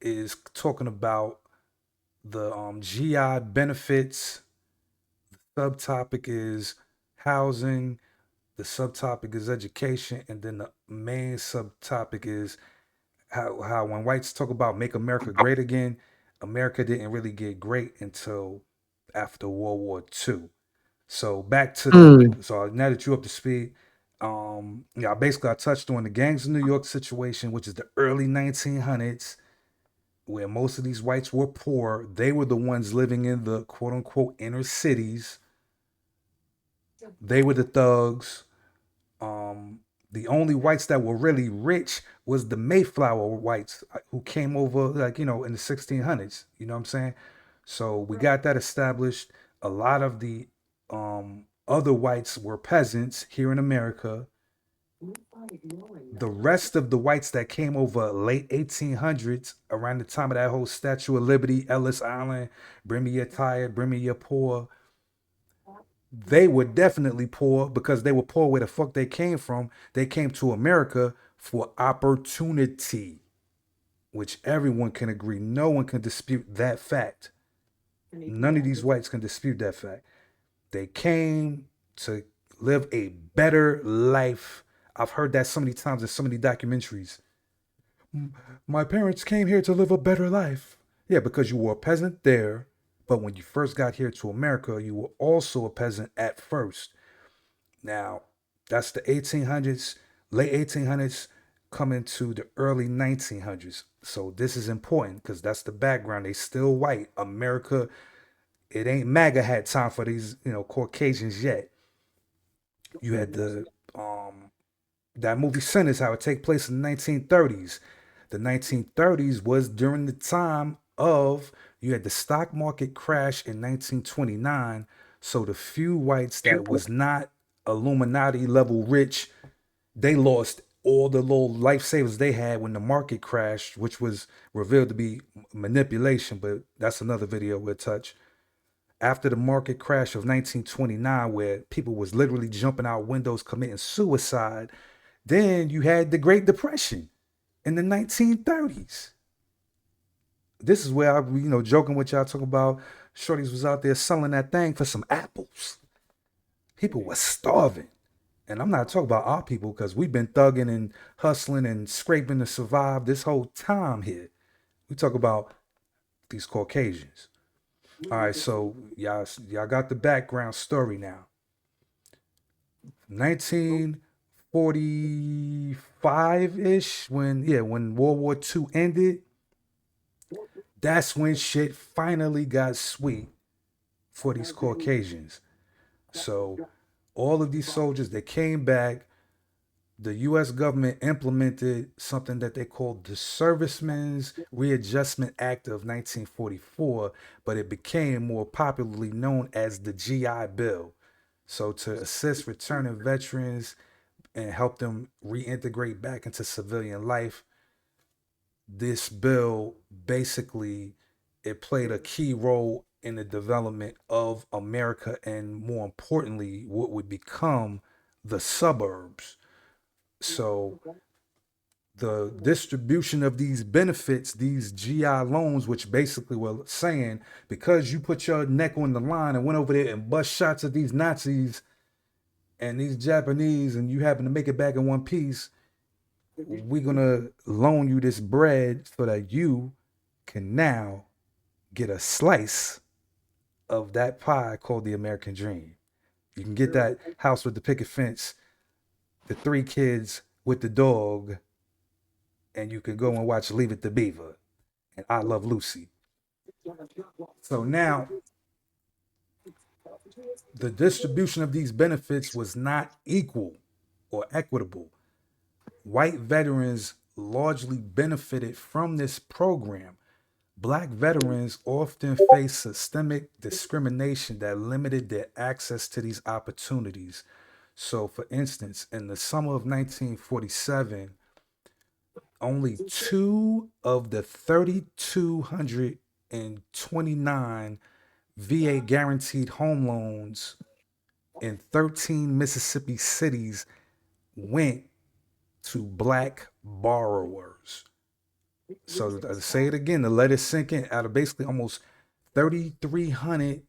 is talking about the GI benefits. Subtopic is housing. The subtopic is education, and then the main subtopic is how when whites talk about make America great again, America didn't really get great until after World War II. So back to the Mm. so now that you're up to speed, yeah, basically I touched on the gangs of New York situation, which is the early 1900s, where most of these whites were poor. They were the ones living in the quote unquote inner cities. They were the thugs. Um, the only whites that were really rich was the Mayflower whites who came over, like, in the 1600s. You know what I'm saying? So we got that established. A lot of the other whites were peasants here in America. The rest of the whites that came over late 1800s, around the time of that whole Statue of Liberty, Ellis Island, bring me your tired, bring me your poor, they were definitely poor because they were poor where the fuck they came from. They came to America for opportunity, which everyone can agree. No one can dispute that fact. None of these whites can dispute that fact. They came to live a better life. I've heard that so many times in so many documentaries. My parents came here to live a better life. Yeah, because you were a peasant there, but when you first got here to America, you were also a peasant at first. Now, that's the 1800s, late 1800s, coming to the early 1900s. So this is important because that's the background. They still white. America, it ain't MAGA hat time for these, Caucasians yet. You had that movie Sinners, how it take place in the 1930s. The 1930s was during the time of you had the stock market crash in 1929. So the few whites that was not Illuminati level rich, they lost all the little lifesavers they had when the market crashed, which was revealed to be manipulation. But that's another video we'll touch. After the market crash of 1929, where people was literally jumping out windows committing suicide, then you had the Great Depression in the 1930s. This is where I, joking with y'all talking about shorties was out there selling that thing for some apples. People were starving. And I'm not talking about our people because we've been thugging and hustling and scraping to survive this whole time here. We talk about these Caucasians. All right, so y'all got the background story now. 1945 ish, when World War II ended, that's when shit finally got sweet for these Caucasians. So all of these soldiers that came back, the US government implemented something that they called the Servicemen's Readjustment Act of 1944, but it became more popularly known as the GI Bill. So to assist returning veterans and help them reintegrate back into civilian life, this bill basically it played a key role in the development of America and more importantly what would become the suburbs. So the distribution of these benefits, these GI loans, which basically were saying because you put your neck on the line and went over there and bust shots at these Nazis and these Japanese and you happen to make it back in one piece, we're gonna loan you this bread so that you can now get a slice of that pie called the American dream. You can get that house with the picket fence, the three kids with the dog, and you can go and watch Leave It to Beaver and I Love Lucy. So now the distribution of these benefits was not equal or equitable. White veterans largely benefited from this program. Black veterans often face systemic discrimination that limited their access to these opportunities. So, for instance, in the summer of 1947, only two of the 3,229 VA guaranteed home loans in 13 Mississippi cities went to black borrowers. So to say it again, to let it sink in, out of basically almost 3,300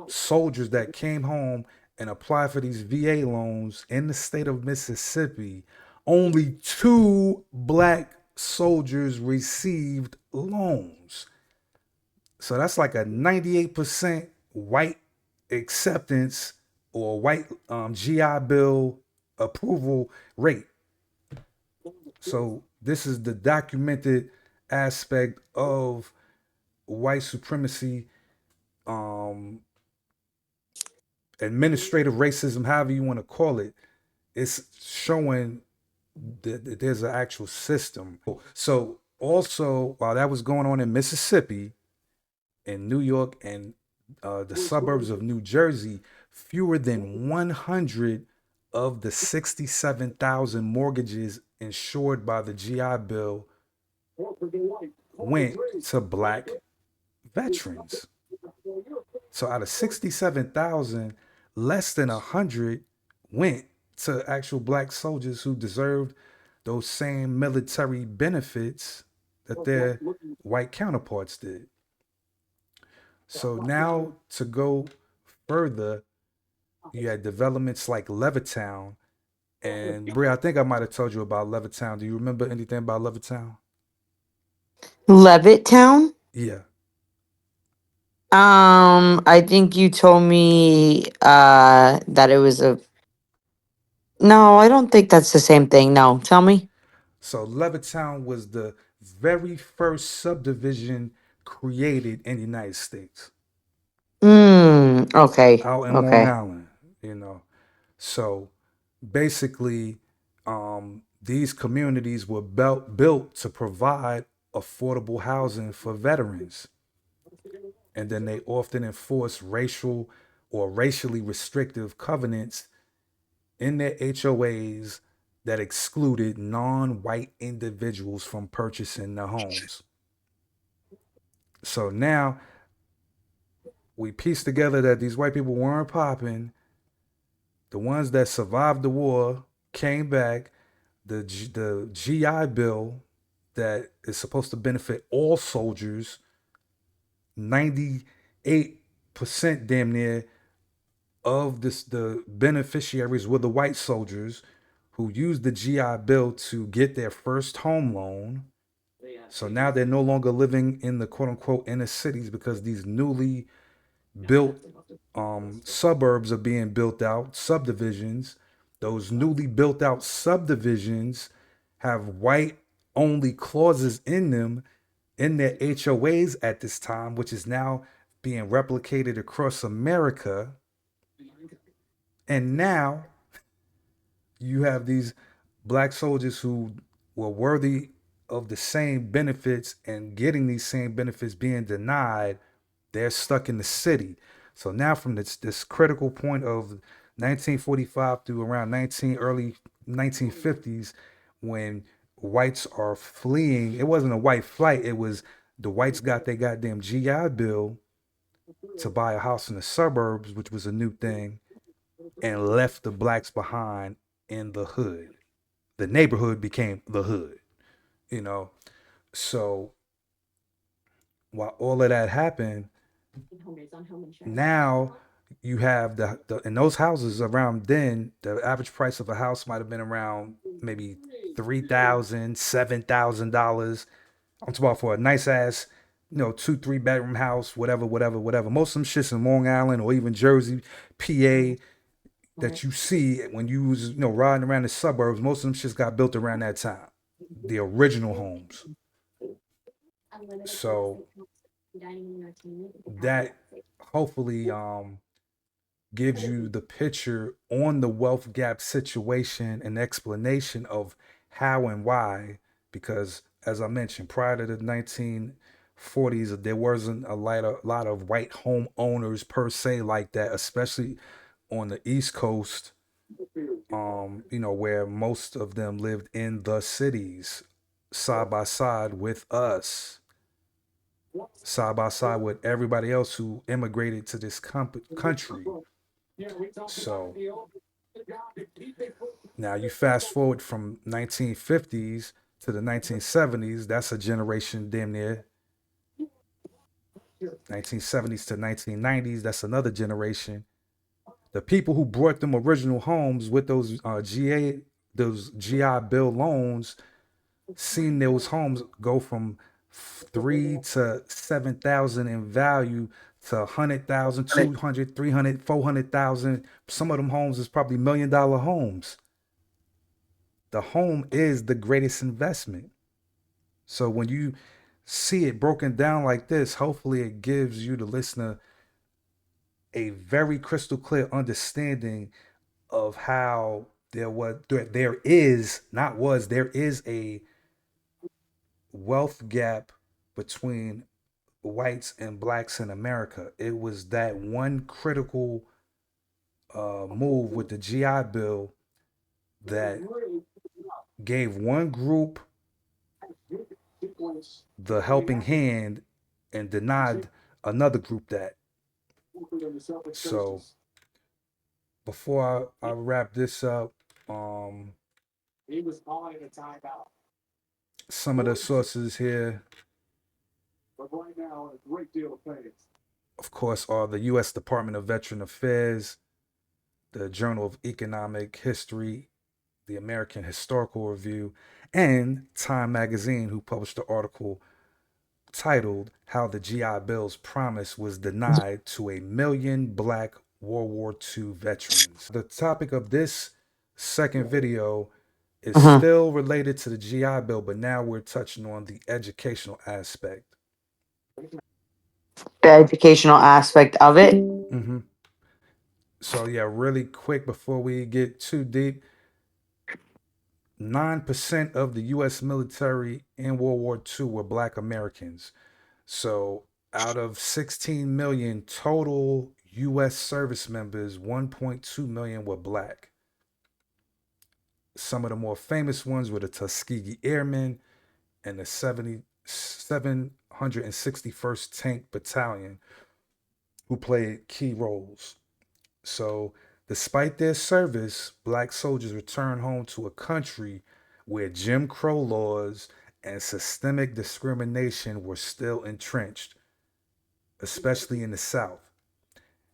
soldiers that came home and applied for these VA loans in the state of Mississippi, only two black soldiers received loans. So that's like a 98% white acceptance or white GI Bill approval rate. So this is the documented aspect of white supremacy, um, administrative racism, however you want to call it. It's showing that there's an actual system. So also, while that was going on in Mississippi, in New York, and the suburbs of New Jersey, fewer than 100 of the 67,000 mortgages insured by the GI Bill went to black veterans. So out of 67,000, less than 100 went to actual black soldiers who deserved those same military benefits that their white counterparts did. So now to go further, you had developments like Levittown. And Brie, I think I might have told you about Levittown. Do you remember anything about Levittown? Levittown? Yeah. I think you told me that it was a. No, I don't think that's the same thing. No, tell me. So Levittown was the very first subdivision created in the United States Okay. out in Long Okay. Island, So basically, these communities were built to provide affordable housing for veterans. And then they often enforce racial or racially restrictive covenants in their HOAs that excluded non white individuals from purchasing the homes. So now we piece together that these white people weren't popping. The ones that survived the war came back. The GI Bill that is supposed to benefit all soldiers, 98% damn near of the beneficiaries were the white soldiers who used the GI Bill to get their first home loan. So now they're no longer living in the quote unquote inner cities because these newly built suburbs are being built out, subdivisions. Those newly built out subdivisions have white only clauses in them in their HOAs at this time, which is now being replicated across America. And now you have these black soldiers who were worthy of the same benefits and getting these same benefits being denied. They're stuck in the city. So now from this critical point of 1945 through around 19 early 1950s, when whites are fleeing, it wasn't a white flight. It was the whites got their goddamn GI Bill to buy a house in the suburbs, which was a new thing, and left the blacks behind in the hood. The neighborhood became the hood, you know. So while all of that happened, now you have the in those houses around then, the average price of a house might have been around maybe $3,000, $7,000. I'm talking about for a nice ass, 2, 3 bedroom house, whatever, whatever, whatever. Most of them shits in Long Island or even Jersey, PA, that you see when you was riding around the suburbs. Most of them shits got built around that time, the original homes. So that hopefully gives you the picture on the wealth gap situation and explanation of how and why. Because as I mentioned, prior to the 1940s, there wasn't a lot of white home owners per se like that, especially on the East Coast, where most of them lived in the cities side by side with us, side by side with everybody else who immigrated to this country. So now you fast forward from 1950s. to the 1970s, that's a generation damn near 1970s to 1990s, that's another generation. The people who brought them original homes with those those GI Bill loans, seen those homes go from 3 to 7,000 in value to 100,000, 200, 300, 400,000. Some of them homes is probably $1 million homes. The home is the greatest investment. So when you see it broken down like this, hopefully it gives you, the listener, a very crystal clear understanding of how there is, not was, there is a wealth gap between whites and blacks in America. It was that one critical move with the GI Bill that gave one group the helping hand and denied another group that. So before I wrap this up, um, some of the sources here, of course, are the U.S. Department of Veteran Affairs, the Journal of Economic History, the American Historical Review, and Time Magazine, who published the article titled How the GI Bill's Promise Was Denied to a Million Black World War II Veterans. The topic of this second video is Mhm. still related to the GI Bill, but now we're touching on the educational aspect. The educational aspect of it. Mm-hmm. So, yeah, really quick before we get too deep, 9% of the U.S. military in World War II were Black Americans. So, out of 16 million total U.S. service members, 1.2 million were Black. Some of the more famous ones were the Tuskegee Airmen and the 761st Tank Battalion, who played key roles. So, despite their service, Black soldiers returned home to a country where Jim Crow laws and systemic discrimination were still entrenched, especially in the South.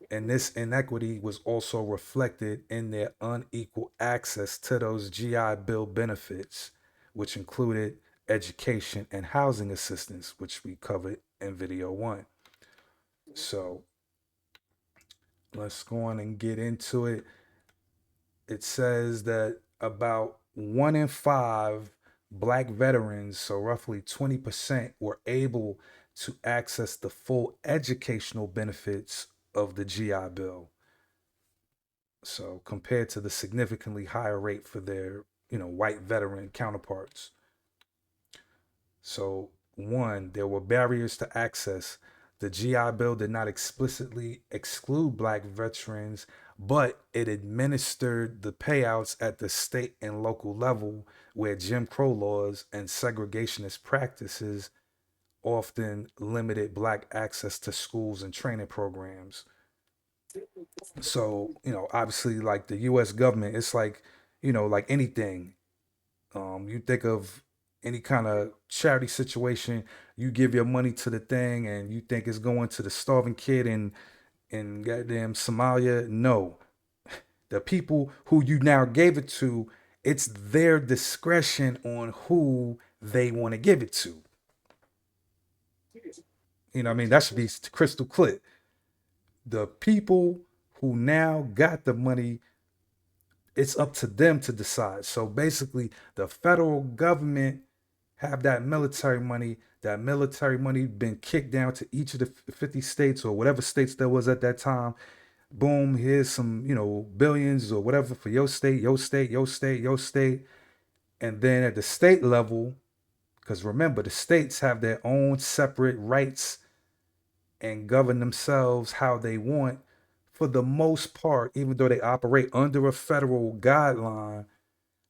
And this inequity was also reflected in their unequal access to those GI Bill benefits, which included education and housing assistance, which we covered in video one. So let's go on and get into it. It says that about 1 in 5 Black veterans, so roughly 20%, were able to access the full educational benefits of the GI Bill. So compared to the significantly higher rate for their, white veteran counterparts. So one, there were barriers to access. The GI Bill did not explicitly exclude Black veterans, but it administered the payouts at the state and local level where Jim Crow laws and segregationist practices often limited Black access to schools and training programs. So, obviously, like the US government, it's like, like anything. You think of any kind of charity situation, you give your money to the thing and you think it's going to the starving kid in goddamn Somalia. No. The people who you now gave it to, it's their discretion on who they want to give it to. You know what I mean? That should be crystal clear. The people who now got the money, it's up to them to decide. So basically, the federal government have that military money. That military money been kicked down to each of the 50 states or whatever states there was at that time. Boom, here's some, billions or whatever for your state, your state, your state, your state. And then at the state level, because remember, the states have their own separate rights and govern themselves how they want for the most part, even though they operate under a federal guideline,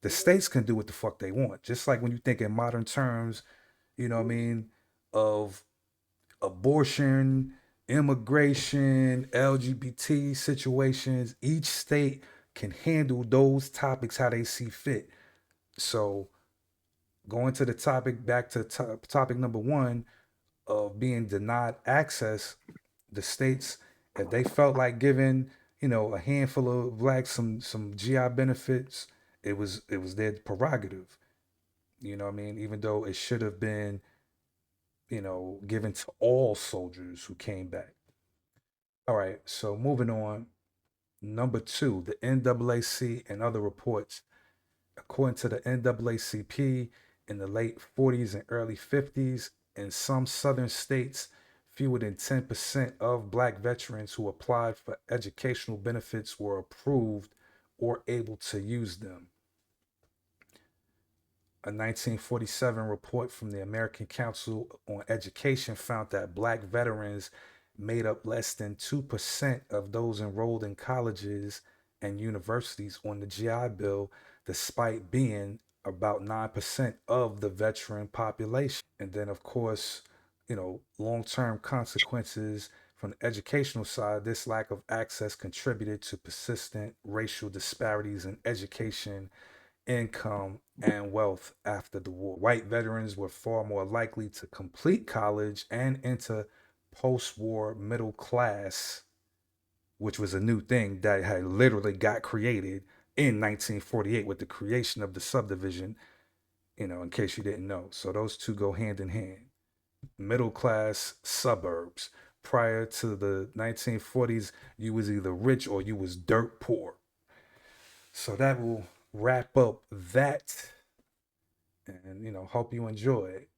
the states can do what the fuck they want. Just like when you think in modern terms, you know what I mean, of abortion, immigration, LGBT situations, each state can handle those topics how they see fit. So Going to the topic, back to topic number one of being denied access, the states, if they felt like giving, a handful of blacks some GI benefits, it was their prerogative. You know what I mean? Even though it should have been, given to all soldiers who came back. All right, so moving on. Number two, the NAAC and other reports. According to the NAACP, in the late 40s and early 50s, in some southern states, fewer than 10% of black veterans who applied for educational benefits were approved or able to use them. A 1947 report from the American Council on Education found that black veterans made up less than 2% of those enrolled in colleges and universities on the GI Bill, despite being about 9% of the veteran population. And then, of course, long term consequences from the educational side, this lack of access contributed to persistent racial disparities in education, income, and wealth after the war. White veterans were far more likely to complete college and enter post war middle class, which was a new thing that had literally got created in 1948 with the creation of the subdivision, in case you didn't know. So those two go hand in hand. Middle class suburbs. Prior to the 1940s, you was either rich or you was dirt poor. So that will wrap up that, and hope you enjoy it.